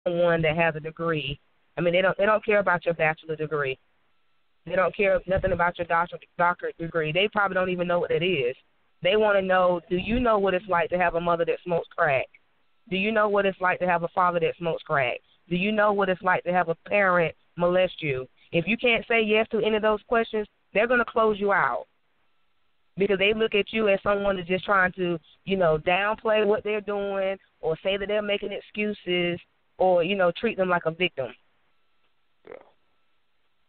someone that has a degree. I mean, they don't care about your bachelor degree. They don't care nothing about your doctorate degree. They probably don't even know what it is. They want to know, do you know what it's like to have a mother that smokes crack? Do you know what it's like to have a father that smokes crack? Do you know what it's like to have a parent molest you? If you can't say yes to any of those questions, they're going to close you out because they look at you as someone that's just trying to, downplay what they're doing or say that they're making excuses or, treat them like a victim. Yeah.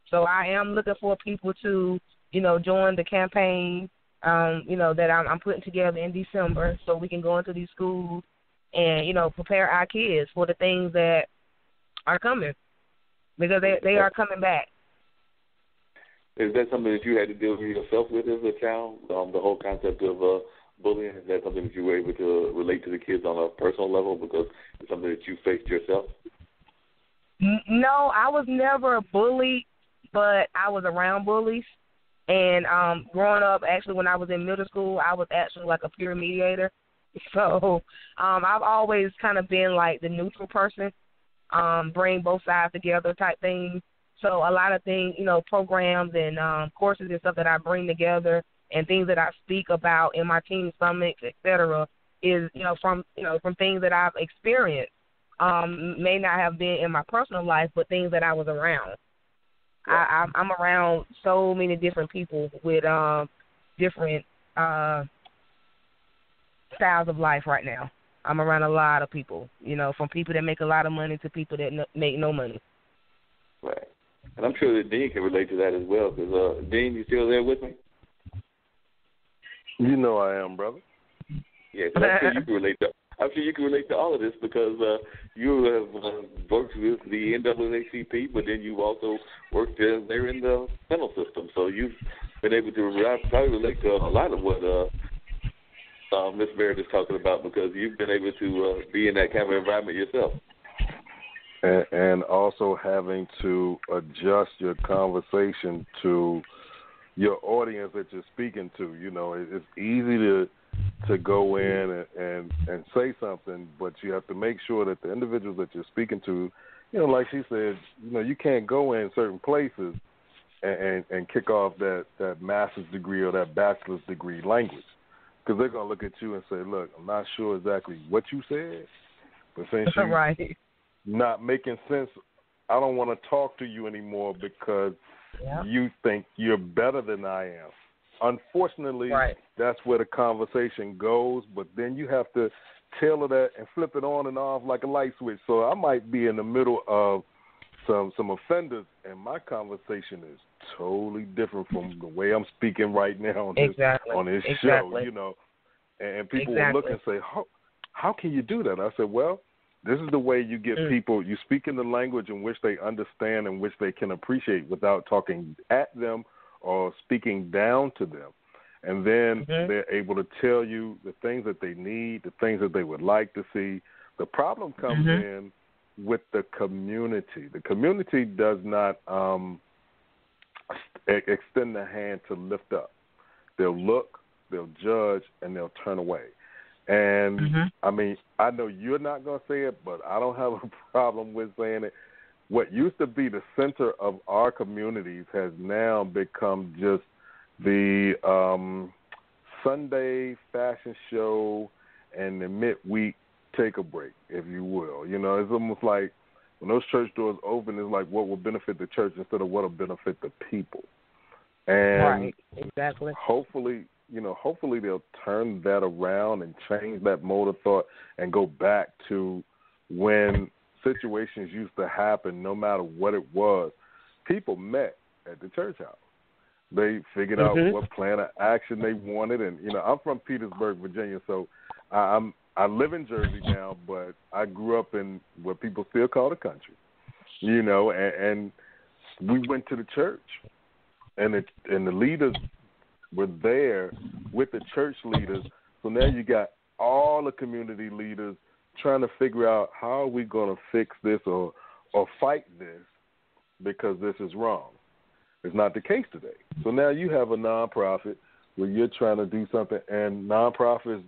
So I am looking for people to, join the campaign, that I'm putting together in December so we can go into these schools and, prepare our kids for the things that are coming because they are coming back. Is that something that you had to deal with yourself with as a child? The whole concept of bullying, is that something that you were able to relate to the kids on a personal level because it's something that you faced yourself? No, I was never bullied, but I was around bullies. And growing up, actually, when I was in middle school, I was actually like a peer mediator. So I've always kind of been like the neutral person, bring both sides together type thing. So a lot of things, programs and courses and stuff that I bring together and things that I speak about in my team summits, et cetera, is, from things that I've experienced. May not have been in my personal life, but things that I was around. I'm around so many different people with different styles of life right now. I'm around a lot of people, from people that make a lot of money to people that make no money. Right. And I'm sure that Dean can relate to that as well. Because, Dean, you still there with me? You know I am, brother. Yeah, so I'm sure you can relate to. I'm sure you can relate to all of this because you have worked with the NAACP, but then you've also worked there in the penal system. So you've been able to probably relate to a lot of what Ms. Barrett is talking about because you've been able to be in that kind of environment yourself. And also having to adjust your conversation to your audience that you're speaking to. It's easy to go in and say something, but you have to make sure that the individuals that you're speaking to, like she said, you can't go in certain places and kick off that master's degree or that bachelor's degree language because they're going to look at you and say, look, I'm not sure exactly what you said, but since you're right. not making sense, I don't want to talk to you anymore because you think you're better than I am. Unfortunately, That's where the conversation goes, but then you have to tailor that and flip it on and off like a light switch. So I might be in the middle of some offenders, and my conversation is totally different from the way I'm speaking right now on this show, And people will look and say, how can you do that? I said, well, this is the way you get people, you speak in the language in which they understand and which they can appreciate without talking at them or speaking down to them. And then they're able to tell you the things that they need, the things that they would like to see. The problem comes in with the community. The community does not extend the hand to lift up. They'll look, they'll judge, and they'll turn away. And, I mean, I know you're not going to say it, but I don't have a problem with saying it. What used to be the center of our communities has now become just the Sunday fashion show and the midweek take a break, if you will. It's almost like when those church doors open, it's like what will benefit the church instead of what will benefit the people. And hopefully they'll turn that around and change that mode of thought and go back to when situations used to happen, no matter what it was. People met at the church house. They figured out what plan of action they wanted. And, I'm from Petersburg, Virginia, so I live in Jersey now, but I grew up in what people still call the country, and we went to the church. And the leaders were there with the church leaders. So now you got all the community leaders trying to figure out how are we going to fix this or fight this because this is wrong. It's not the case today. So now you have a nonprofit where you're trying to do something, and nonprofits,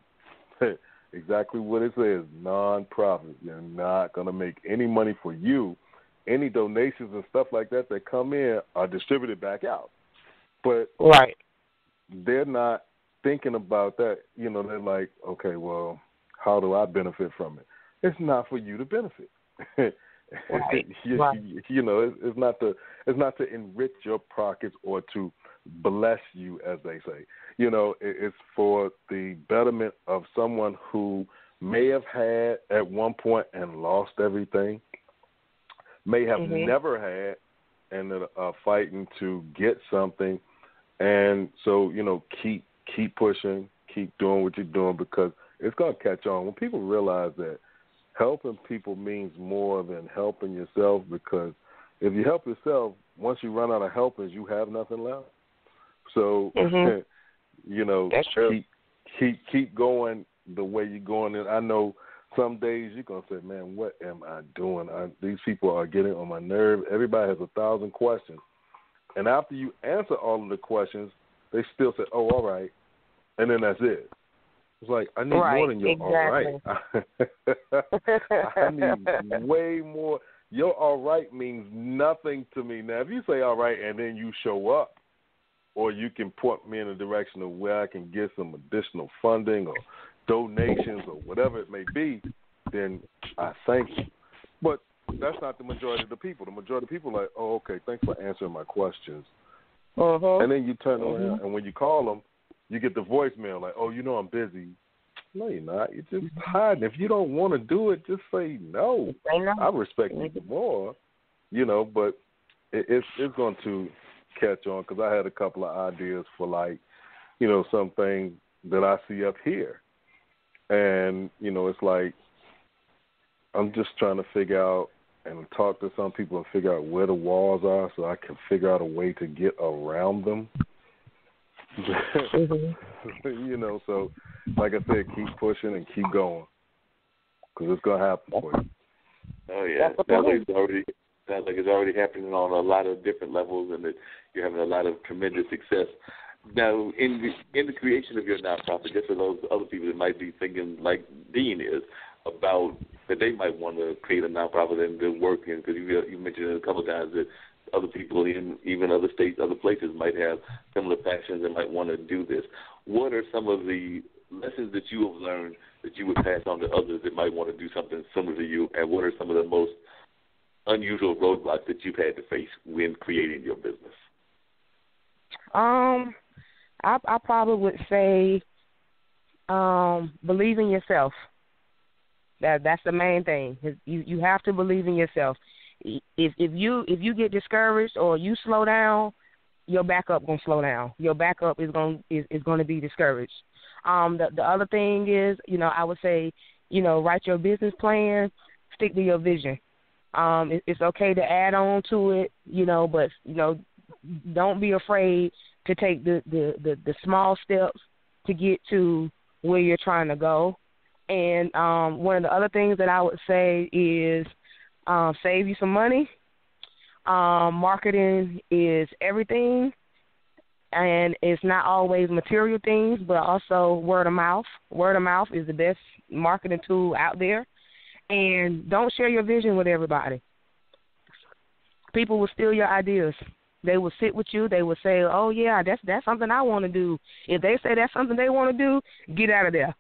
exactly what it says, nonprofit. You're not going to make any money for you. Any donations and stuff like that that come in are distributed back out. But right. they're not thinking about that. You know, they're like, okay, well, how do I benefit from it? It's not for you to benefit. Right. You know, it's not to enrich your pockets or to bless you, as they say. You know, it's for the betterment of someone who may have had at one point and lost everything, may have never had and are fighting to get something. And so, you know, keep pushing, keep doing what you're doing, because it's going to catch on. When people realize that helping people means more than helping yourself, because if you help yourself, once you run out of helpers, you have nothing left. So, you know, that's true. Keep going the way you're going. And I know some days you're going to say, man, what am I doing? These people are getting on my nerve. Everybody has 1,000 questions. And after you answer all of the questions, they still say, oh, all right. And then that's it. It's like, I need more than your all right. I need way more. Your all right means nothing to me. Now, if you say all right and then you show up, or you can point me in a direction of where I can get some additional funding or donations or whatever it may be, then I thank you. But that's not the majority of the people. The majority of the people are like, oh, okay, thanks for answering my questions. And then you turn around, and when you call them, you get the voicemail like, oh, you know I'm busy. No, you're not. You're just hiding. If you don't want to do it, just say no. I respect you more, you know, but it's going to catch on, because I had a couple of ideas for, like, you know, some things that I see up here. And, you know, it's like I'm just trying to figure out and talk to some people and figure out where the walls are so I can figure out a way to get around them. You know, so like I said, keep pushing and keep going, because it's going to happen for you. Oh, yeah. Sounds like it's already happening on a lot of different levels, and that you're having a lot of tremendous success. Now, in the creation of your nonprofit, just for those other people that might be thinking, like Dean is, about that they might want to create a nonprofit and do work in, because you mentioned it a couple of times that other people in even other states, other places might have similar passions and might want to do this. What are some of the lessons that you have learned that you would pass on to others that might want to do something similar to you, and what are some of the most unusual roadblocks that you've had to face when creating your business? I probably would say believe in yourself. That's the main thing. You have to believe in yourself. If you get discouraged or you slow down, your backup gonna slow down. Your backup is going to be discouraged. The other thing is, you know, I would say, you know, write your business plan, stick to your vision. It's okay to add on to it, you know, but, you know, don't be afraid to take the small steps to get to where you're trying to go. And one of the other things that I would say is save you some money. Marketing is everything, and it's not always material things, but also word of mouth. Word of mouth is the best marketing tool out there. And don't share your vision with everybody. People will steal your ideas. They will sit with you. They will say, oh, yeah, that's something I want to do. If they say that's something they want to do, get out of there.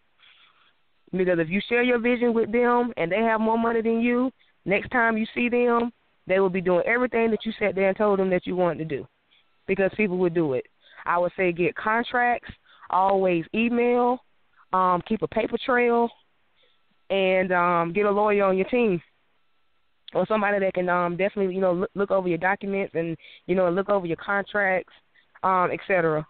Because if you share your vision with them and they have more money than you, next time you see them, they will be doing everything that you sat there and told them that you wanted to do, because people would do it. I would say get contracts, always email, keep a paper trail, and get a lawyer on your team, or somebody that can definitely, you know, look over your documents and, you know, look over your contracts, et cetera.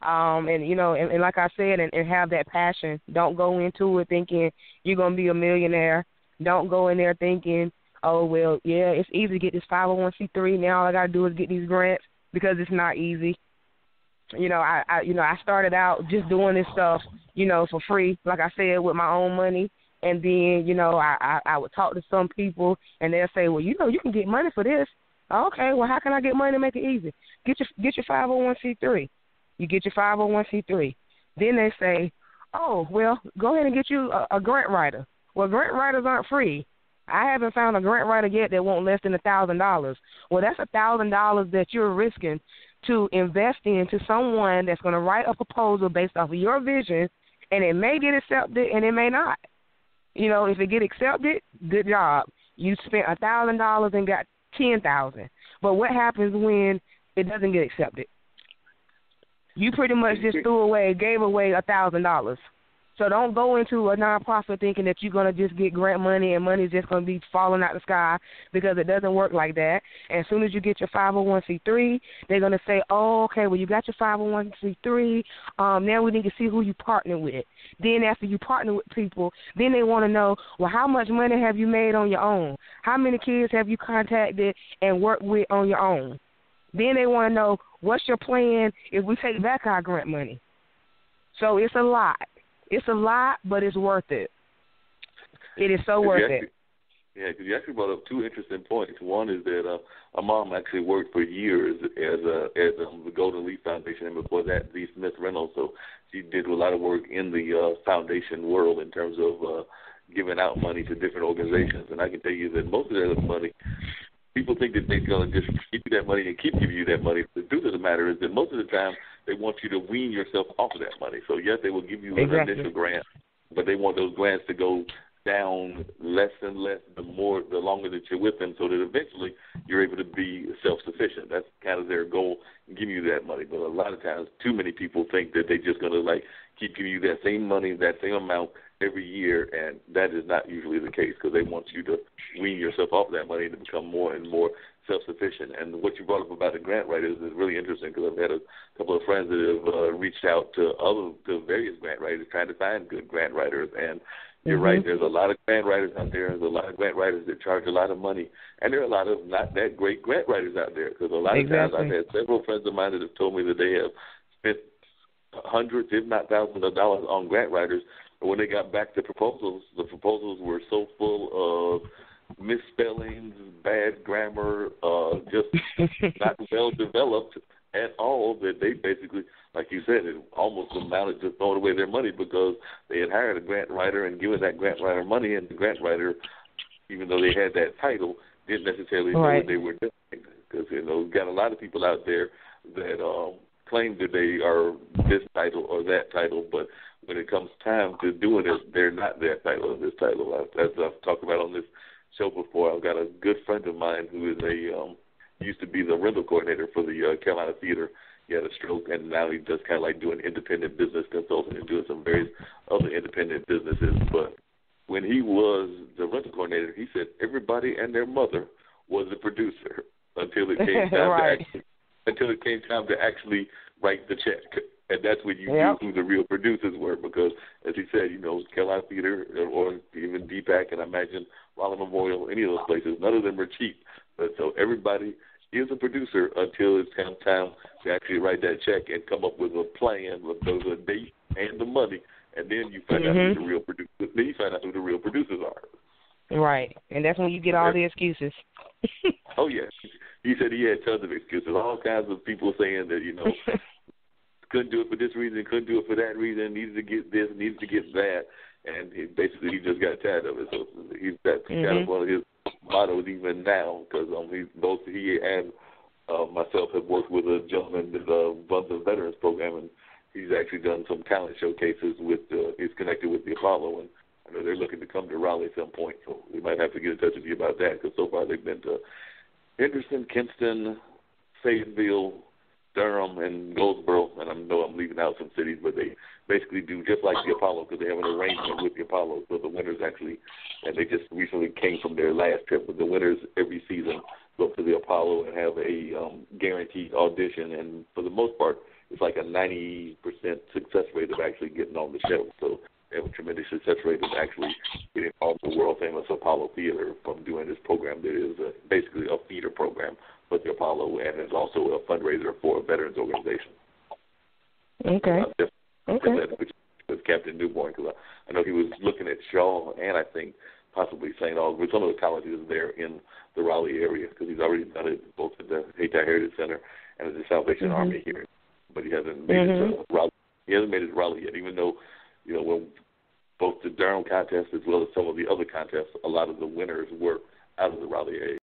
And, you know, and like I said, and have that passion. Don't go into it thinking you're going to be a millionaire. Don't go in there thinking, oh, well, yeah, it's easy to get this 501c3. Now all I got to do is get these grants, because it's not easy. You know, I started out just doing this stuff, you know, for free, like I said, with my own money. And then, you know, I would talk to some people, and they'll say, well, you know, you can get money for this. Okay, well, how can I get money to make it easy? Get your 501c3. You get your 501c3. Then they say, oh, well, go ahead and get you a grant writer. Well, grant writers aren't free. I haven't found a grant writer yet that won't less than $1,000. Well, that's $1,000 that you're risking to invest into someone that's going to write a proposal based off of your vision, and it may get accepted and it may not. You know, if it get accepted, good job. You spent $1,000 and got $10,000. But what happens when it doesn't get accepted? You pretty much just gave away $1,000. So don't go into a nonprofit thinking that you're going to just get grant money and money's just going to be falling out the sky, because it doesn't work like that. And as soon as you get your 501c3, they're going to say, oh, okay, well, you got your 501c3. Now we need to see who you partner with. Then after you partner with people, then they want to know, well, how much money have you made on your own? How many kids have you contacted and worked with on your own? Then they want to know, what's your plan if we take back our grant money? So it's a lot. It's a lot, but it's worth it. It is so worth it. Yeah, because you actually brought up two interesting points. One is that my mom actually worked for years as the Golden Leaf Foundation, and before that, the Smith Reynolds. So she did a lot of work in the foundation world in terms of giving out money to different organizations. And I can tell you that most of that money, people think that they're going to just give you that money and keep giving you that money. The truth of the matter is that most of the time they want you to wean yourself off of that money. So, yes, they will give you an initial grant, but they want those grants to go down less and less the longer that you're with them, so that eventually you're able to be self-sufficient. That's kind of their goal, giving you that money. But a lot of times too many people think that they're just going to, like, keep giving you that same money, that same amount every year, and that is not usually the case, because they want you to wean yourself off that money to become more and more self-sufficient. And what you brought up about the grant writers is really interesting, because I've had a couple of friends that have reached out to various grant writers trying to find good grant writers. And you're right, there's a lot of grant writers out there. There's a lot of grant writers that charge a lot of money. And there are a lot of not that great grant writers out there, because a lot of times I've had several friends of mine that have told me that they have spent hundreds, if not thousands of dollars on grant writers. But when they got back to proposals, the proposals were so full of misspellings, bad grammar, just not well developed at all, that they basically, like you said, it almost amounted to throwing away their money, because they had hired a grant writer and given that grant writer money, and the grant writer, even though they had that title, didn't necessarily know what they were doing. Because, you know, we've got a lot of people out there that claim that they are this title or that title, but when it comes time to doing it, they're not that title or this title. As I've talked about on this show before, I've got a good friend of mine who is used to be the rental coordinator for the Carolina Theater. He had a stroke, and now he just kind of like doing independent business consulting and doing some various other independent businesses. But when he was the rental coordinator, he said everybody and their mother was a producer until it came time to actually write the check. And that's when you knew who the real producers were, because, as he said, you know, Carolina Theater or even DPAC, and I imagine Raleigh Memorial, any of those places, none of them are cheap. But so everybody is a producer until it's time to actually write that check and come up with a plan with the date and the money, and then you find out who the real producers. Then you find out who the real producers are. Right, and that's when you get all the excuses. Oh yes, he said he had tons of excuses, all kinds of people saying that, you know, couldn't do it for this reason, couldn't do it for that reason, needed to get this, needed to get that, and he just got tired of it. So that's kind of one of his mottos even now, because both he and myself have worked with a gentleman that runs the Veterans Program, and he's actually done some talent showcases with. He's connected with the Apollo, and I know they're looking to come to Raleigh at some point, so we might have to get in touch with you about that, because so far they've been to Henderson, Kinston, Fayetteville, Durham, and Goldsboro, and I know I'm leaving out some cities, but they basically do just like the Apollo, because they have an arrangement with the Apollo. So the winners actually, and they just recently came from their last trip, but the winners every season go up to the Apollo and have a guaranteed audition, and for the most part, it's like a 90% success rate of actually getting on the show. So they have a tremendous success rate of actually getting on the world-famous Apollo Theater from doing this program that is basically a feeder program with the Apollo, and is also a fundraiser for a veterans organization. Okay. With Captain Newborn, because I know he was looking at Shaw and I think possibly St. Augustine, some of the colleges there in the Raleigh area, because he's already done it both at the Hayti Heritage Center and at the Salvation Army here, but he hasn't made it to Raleigh. He hasn't made it to Raleigh yet, even though when both the Durham contest as well as some of the other contests, a lot of the winners were out of the Raleigh area.